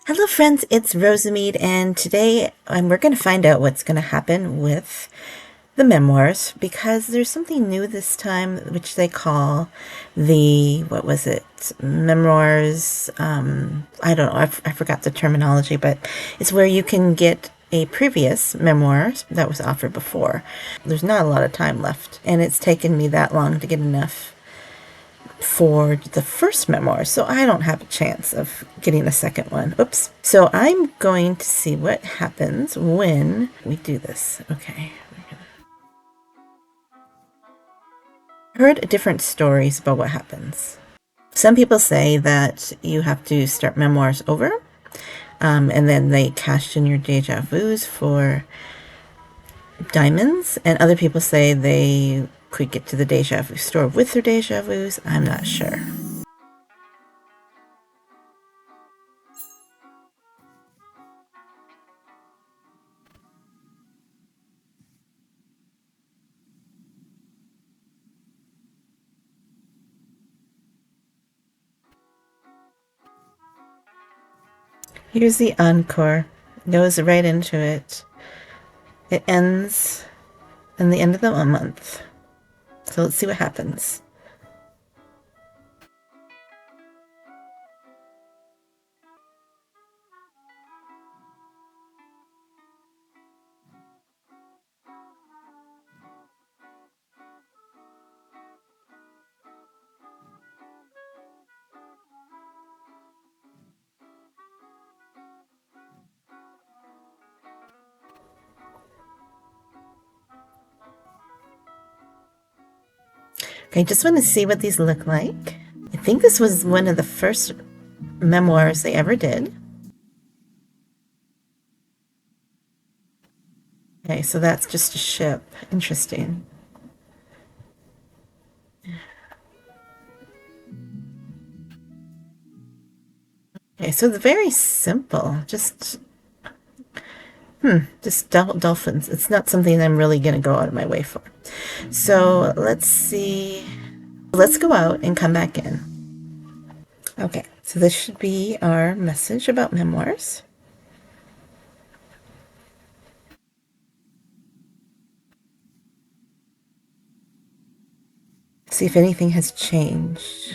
Hello, friends, it's Rosamede, and today we're going to find out what's going to happen with the memoirs because there's something new this time, which they call the, what was it, memoirs. I don't know, I forgot the terminology, but it's where you can get a previous memoir that was offered before. There's not a lot of time left, and it's taken me that long to get enough for the first memoir, so I don't have a chance of getting a second one. Oops. So I'm going to see what happens when we do this. Okay. I heard different stories about what happens. Some people say that you have to start memoirs over, and then they cash in your deja vus for diamonds, and other people say they could get to the deja vu store with their deja vus. I'm not sure. Here's the encore. Goes right into it. It ends in the end of the month. So let's see what happens. Okay, just want to see what these look like. I think this was one of the first memoirs they ever did. Okay, so that's just a ship. Interesting. Okay, so it's very simple. Just dolphins. It's not something I'm really going to go out of my way for. So let's see. Let's go out and come back in. Okay, so this should be our message about memoirs. See if anything has changed.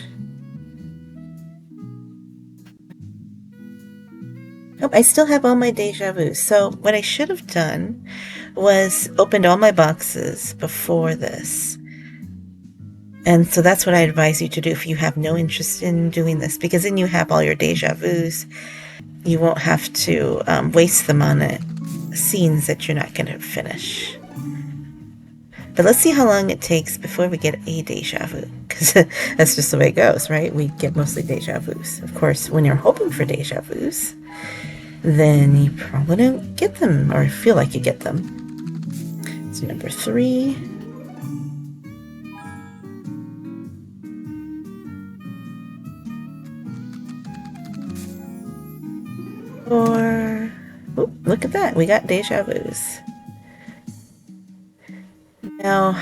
Oh, I still have all my deja vu. So what I should have done was opened all my boxes before this. And so that's what I advise you to do if you have no interest in doing this, because then you have all your deja vus. You won't have to waste them on scenes that you're not going to finish. But let's see how long it takes before we get a deja vu, because that's just the way it goes, right? We get mostly deja vus. Of course, when you're hoping for deja vus, then you probably don't get them or feel like you get them. So number 3. Or, oh, look at that. We got deja vus. Now,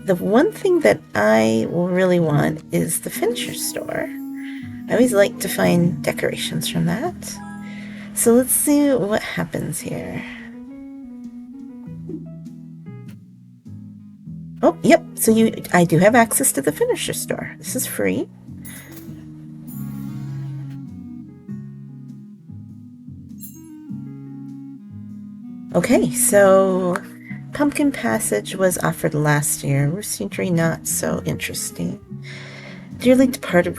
the one thing that I really want is the finisher store. I always like to find decorations from that. So let's see what happens here. Oh, yep. So I do have access to the finisher store. This is free. Okay, so Pumpkin Passage was offered last year. Roosting Tree, not so interesting. Dearly Departed,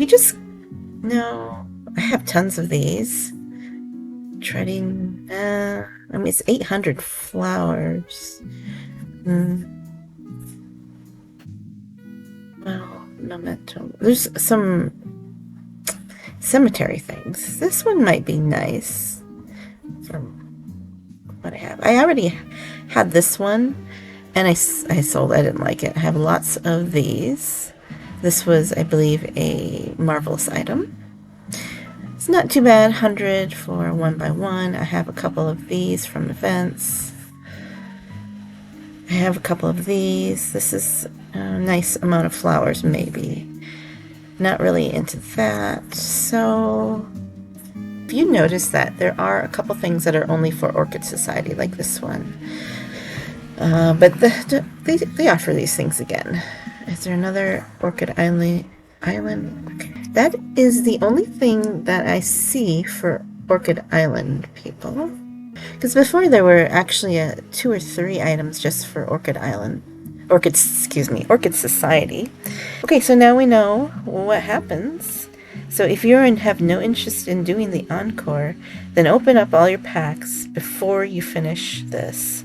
no, I have tons of these. Treading, I mean, it's 800 flowers. Well, memento. There's some cemetery things. This one might be nice from what I have. I already had this one, and I sold. I didn't like it. I have lots of these. This was, I believe, a marvelous item. It's not too bad. 100 for 1 by 1. I have a couple of these from events. I have a couple of these. This is a nice amount of flowers, maybe. Not really into that. So if you notice that there are a couple things that are only for Orchid Society, like this one, but they offer these things again. Is there another Orchid Island? Okay. That is the only thing that I see for Orchid Island people. Because before there were actually 2 or 3 items just for Orchid Island. Orchid Society. Okay, so now we know what happens. So if you have no interest in doing the Encore, then open up all your packs before you finish this.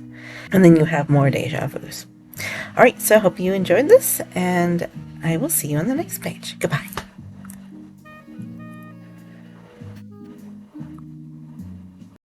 And then you have more deja vus. Alright, so I hope you enjoyed this, and I will see you on the next page. Goodbye.